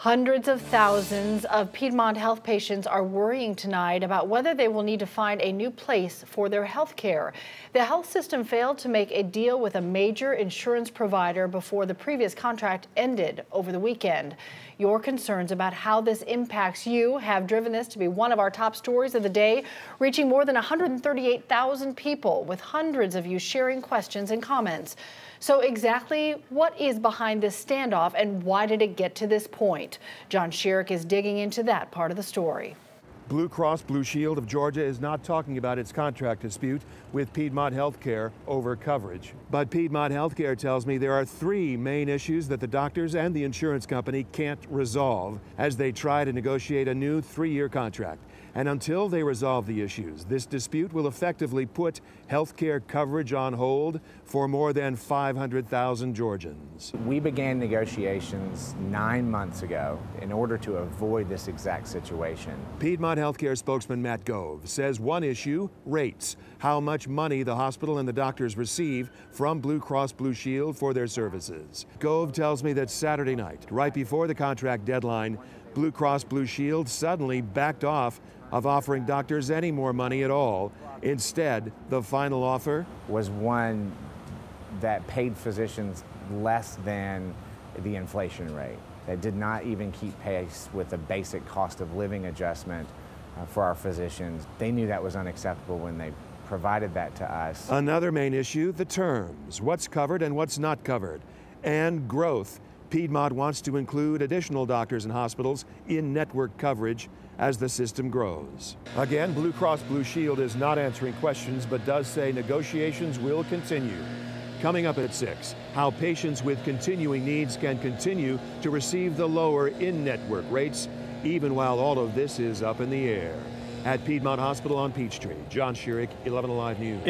Hundreds of thousands of Piedmont Health patients are worrying tonight about whether they will need to find a new place for their health care. The health system failed to make a deal with a major insurance provider before the previous contract ended over the weekend. Your concerns about how this impacts you have driven this to be one of our top stories of the day, reaching more than 138,000 people, with hundreds of you sharing questions and comments. So exactly what is behind this standoff and why did it get to this point? John Sherrick is digging into that part of the story. Blue Cross Blue Shield of Georgia is not talking about its contract dispute with Piedmont Healthcare over coverage. But Piedmont Healthcare tells me there are three main issues that the doctors and the insurance company can't resolve as they try to negotiate a new 3-year contract. And until they resolve the issues, this dispute will effectively put healthcare coverage on hold for more than 500,000 Georgians. We began negotiations 9 months ago in order to avoid this exact situation. Piedmont Healthcare spokesman Matt Gove says one issue, rates, how much money the hospital and the doctors receive from Blue Cross Blue Shield for their services. Gove tells me that Saturday night, right before the contract deadline, Blue Cross Blue Shield suddenly backed off of offering doctors any more money at all. Instead, the final offer was one that paid physicians less than the inflation rate, that did not even keep pace with the basic cost of living adjustment for our physicians. They knew that was unacceptable when they provided that to us. Another main issue, the terms, what's covered and what's not covered, and growth. Piedmont wants to include additional doctors and hospitals in network coverage as the system grows. Again, Blue Cross Blue Shield is not answering questions, but does say negotiations will continue. Coming up at 6, how patients with continuing needs can continue to receive the lower in-network rates, even while all of this is up in the air. At Piedmont Hospital on Peachtree, John Sherrick, 11 Alive News.